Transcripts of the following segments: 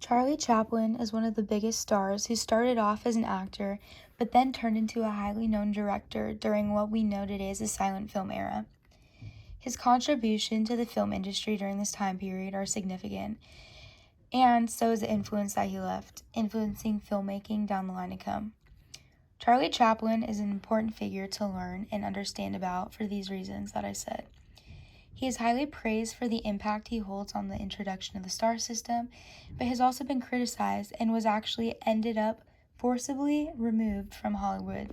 Charlie Chaplin is one of the biggest stars who started off as an actor but then turned into a highly known director during what we know today as the silent film era. His contribution to the film industry during this time period are significant, and so is the influence that he left, influencing filmmaking down the line to come. Charlie Chaplin is an important figure to learn and understand about for these reasons that I said. He is highly praised for the impact he holds on the introduction of the star system, but has also been criticized and was actually ended up forcibly removed from Hollywood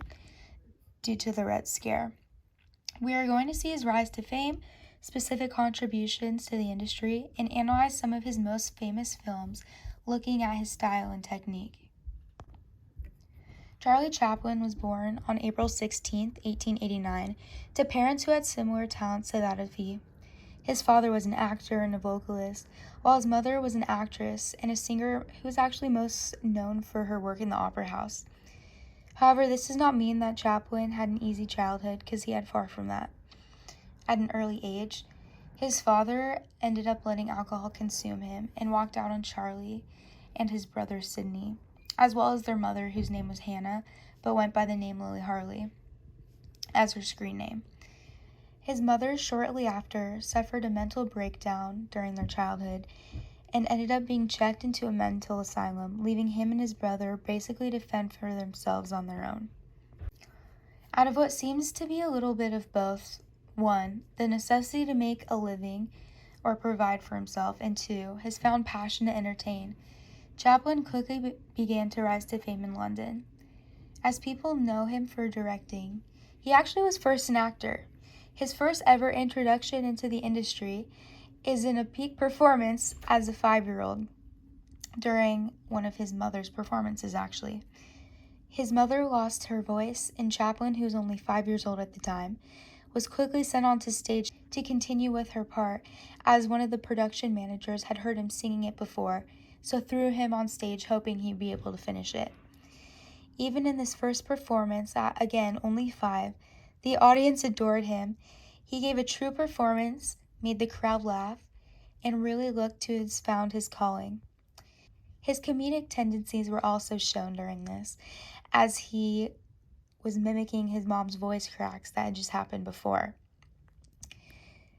due to the Red Scare. We are going to see his rise to fame, specific contributions to the industry, and analyze some of his most famous films, looking at his style and technique. Charlie Chaplin was born on April 16, 1889, to parents who had similar talents to that of he. His father was an actor and a vocalist, while his mother was an actress and a singer who was actually most known for her work in the opera house. However, this does not mean that Chaplin had an easy childhood, because he had far from that. At an early age, his father ended up letting alcohol consume him and walked out on Charlie and his brother Sidney, as well as their mother, whose name was Hannah, but went by the name Lily Harley as her screen name. His mother, shortly after, suffered a mental breakdown during their childhood and ended up being checked into a mental asylum, leaving him and his brother basically to fend for themselves on their own. Out of what seems to be a little bit of both, 1, the necessity to make a living or provide for himself, and 2, his found passion to entertain, Chaplin quickly began to rise to fame in London. As people know him for directing, he actually was first an actor. His first ever introduction into the industry is in a peak performance as a 5-year-old during one of his mother's performances, actually. His mother lost her voice, and Chaplin, who was only 5 years old at the time, was quickly sent onto stage to continue with her part, as one of the production managers had heard him singing it before, so threw him on stage hoping he'd be able to finish it. Even in this first performance, at, again, only 5, the audience adored him. He gave a true performance, made the crowd laugh, and really looked to have found his calling. His comedic tendencies were also shown during this, as he was mimicking his mom's voice cracks that had just happened before.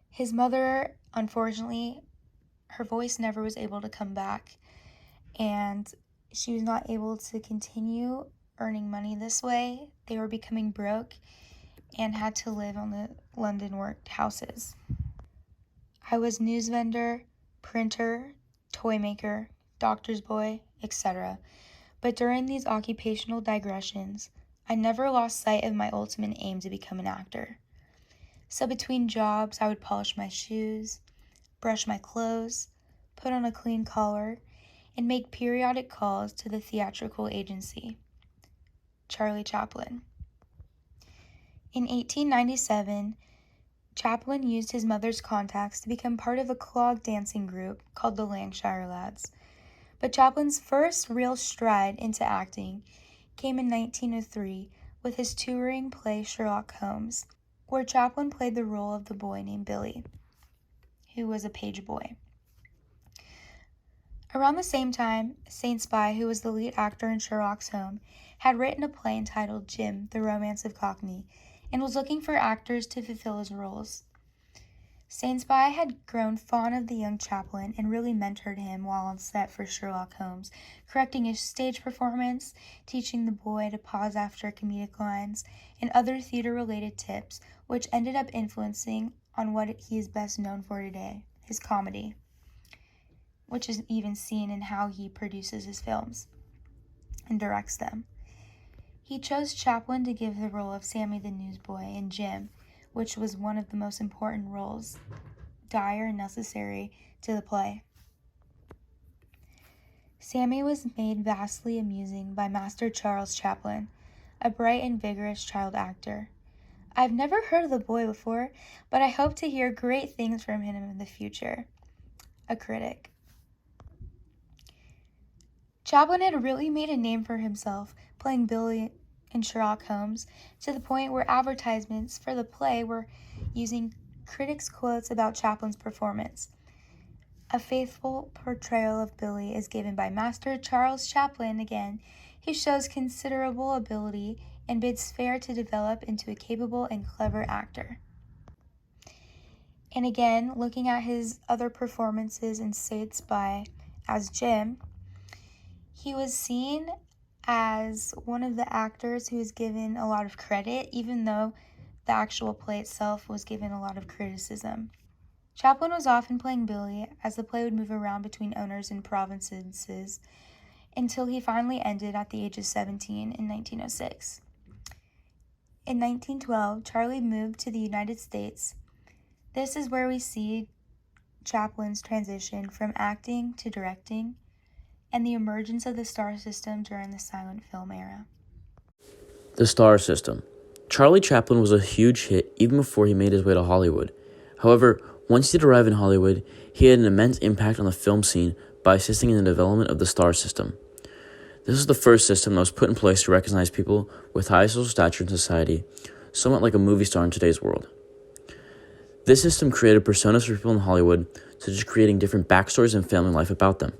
His mother, unfortunately, her voice never was able to come back, and she was not able to continue earning money this way. They were becoming broke and had to live on the London workhouses. I was news vendor, printer, toy maker, doctor's boy, etc. But during these occupational digressions, I never lost sight of my ultimate aim to become an actor. So between jobs, I would polish my shoes, brush my clothes, put on a clean collar, and make periodic calls to the theatrical agency. Charlie Chaplin. In 1897, Chaplin used his mother's contacts to become part of a clog dancing group called the Lancashire Lads. But Chaplin's first real stride into acting came in 1903 with his touring play Sherlock Holmes, where Chaplin played the role of the boy named Billy, who was a page boy. Around the same time, Saint Spy, who was the lead actor in Sherlock Holmes, had written a play entitled Jim, the Romance of Cockney, and was looking for actors to fulfill his roles. Saint Spy had grown fond of the young Chaplin and really mentored him while on set for Sherlock Holmes, correcting his stage performance, teaching the boy to pause after comedic lines, and other theater-related tips, which ended up influencing on what he is best known for today, his comedy, which is even seen in how he produces his films and directs them. He chose Chaplin to give the role of Sammy the newsboy in Jim, which was one of the most important roles, dire and necessary to the play. Sammy was made vastly amusing by Master Charles Chaplin, a bright and vigorous child actor. I've never heard of the boy before, but I hope to hear great things from him in the future. A critic. Chaplin had really made a name for himself, playing Billy in Sherlock Holmes, to the point where advertisements for the play were using critics' quotes about Chaplin's performance. A faithful portrayal of Billy is given by Master Charles Chaplin again. He shows considerable ability and bids fair to develop into a capable and clever actor. And again, looking at his other performances and states as Jim, he was seen as one of the actors who was given a lot of credit, even though the actual play itself was given a lot of criticism. Chaplin was often playing Billy, as the play would move around between owners and provinces until he finally ended at the age of 17 in 1906. In 1912, Charlie moved to the United States. This is where we see Chaplin's transition from acting to directing and the emergence of the star system during the silent film era. The star system. Charlie Chaplin was a huge hit even before he made his way to Hollywood. However, once he'd arrived in Hollywood, he had an immense impact on the film scene by assisting in the development of the star system. This was the first system that was put in place to recognize people with high social stature in society, somewhat like a movie star in today's world. This system created personas for people in Hollywood, such as creating different backstories and family life about them.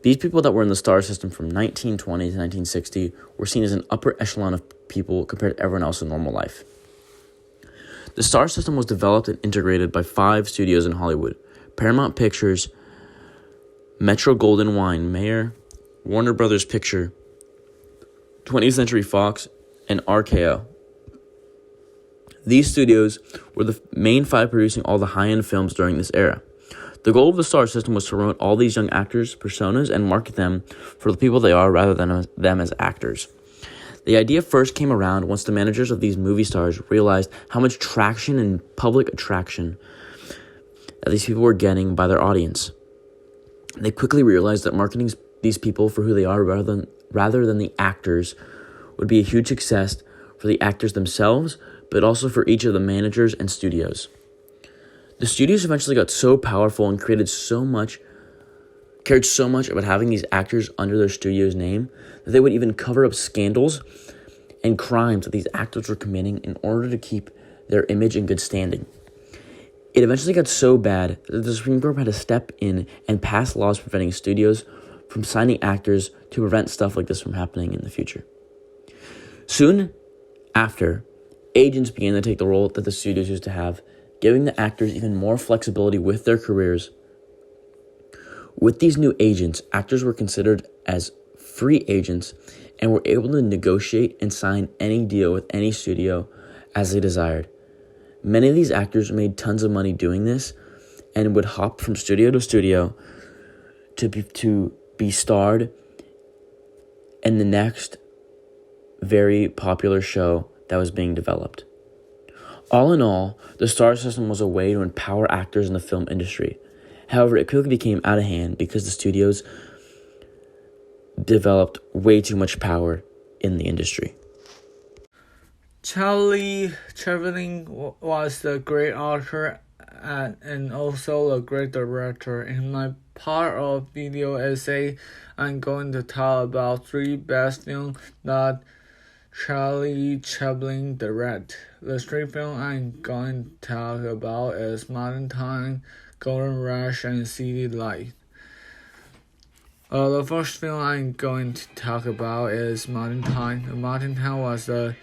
These people that were in the star system from 1920 to 1960 were seen as an upper echelon of people compared to everyone else in normal life. The star system was developed and integrated by 5 studios in Hollywood: Paramount Pictures, Metro-Goldwyn-Mayer, Warner Brothers Picture, 20th Century Fox, and RKO. These studios were the main 5 producing all the high-end films during this era. The goal of the star system was to promote all these young actors' personas and market them for the people they are rather than them as actors. The idea first came around once the managers of these movie stars realized how much traction and public attraction that these people were getting by their audience. They quickly realized that marketing these people for who they are rather than the actors would be a huge success for the actors themselves, but also for each of the managers and studios. The studios eventually got so powerful and cared so much about having these actors under their studio's name that they would even cover up scandals and crimes that these actors were committing in order to keep their image in good standing. It eventually got so bad that the Supreme Court had to step in and pass laws preventing studios from signing actors to prevent stuff like this from happening in the future. Soon after, agents began to take the role that the studios used to have, giving the actors even more flexibility with their careers. With these new agents, actors were considered as free agents and were able to negotiate and sign any deal with any studio as they desired. Many of these actors made tons of money doing this and would hop from studio to studio to be starred in the next very popular show that was being developed. All in all, the star system was a way to empower actors in the film industry. However, it quickly became out of hand because the studios developed way too much power in the industry. Charlie Chaplin was a great author and also a great director. In my part of video essay, I'm going to talk about 3 best films that Charlie Chaplin directed. The 3 films I'm going to talk about is Modern Time, Golden Rush, and City Light. The first film I'm going to talk about is Modern Time. Modern Time was the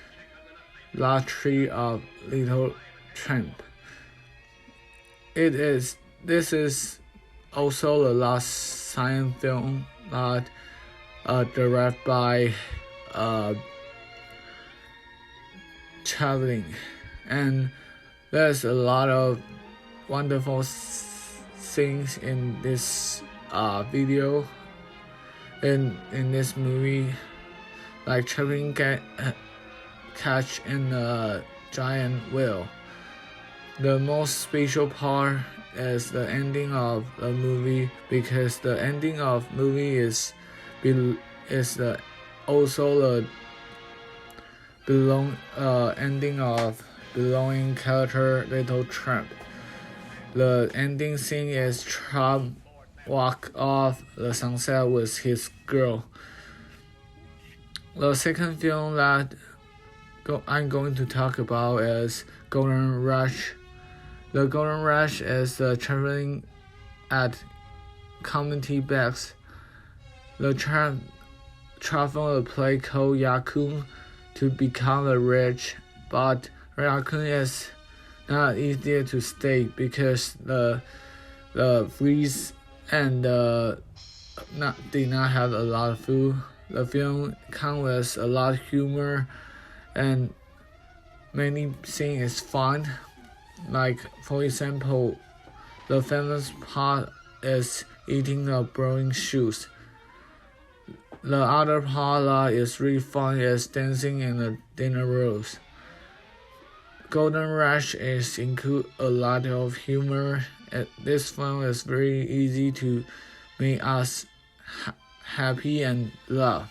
lottery of Little Tramp. This is also the last science film that directed by Chaplin, and there's a lot of wonderful things in this video. In this movie, like Chaplin catch in a giant whale. The most special part is the ending of the movie, because the ending of movie is also the ending of belonging character Little Tramp. The ending scene is Tramp walk off the sunset with his girl. The second film that I'm going to talk about is Golden Rush. The Golden Rush is traveling at comedy backs the Chaplin play called Raccoon to become a rich, but Raccoon is not easier to stay because the freeze and did not have a lot of food. The film comes with a lot of humor and many scenes is fun. Like for example, the famous part is eating the brewing shoes. The other part that is really fun is dancing in the dinner rolls. Golden Rush is include a lot of humor. This film is very easy to make us happy and laugh.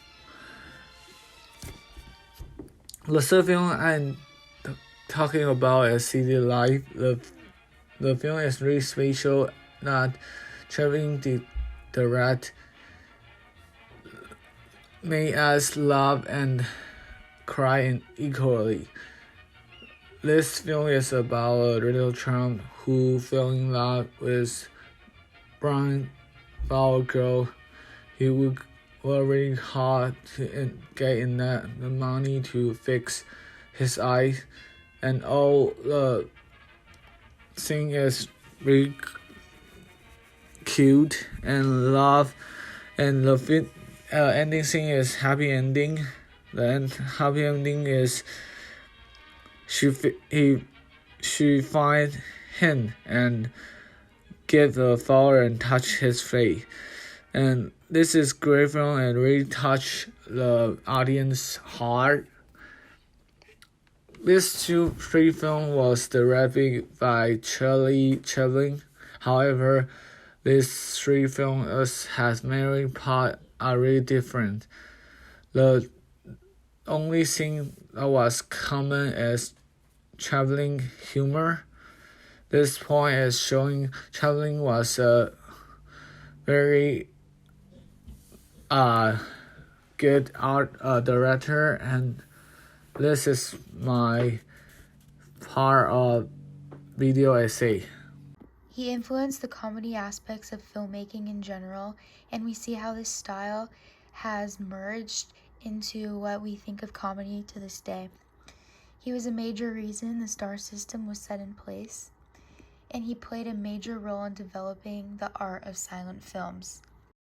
The third film I'm talking about is City Life. The film is really special that Chaplin did direct, made us laugh and cry equally. This film is about a little child who fell in love with brown flower girl. He would work really hard to get the money to fix his eyes, and all the thing is really cute and love, and the ending scene is happy ending. The happy ending is she find him and give the flower and touch his face. And this is great film and really touch the audience heart. This three film was directed by Charlie Chaplin. However, this three films has many parts are really different. The only thing that was common is Chaplin humor. This point is showing Chaplin was a very good art director, and this is my part of video essay. He influenced the comedy aspects of filmmaking in general, and we see how this style has merged into what we think of comedy to this day. He was a major reason the star system was set in place, and he played a major role in developing the art of silent films.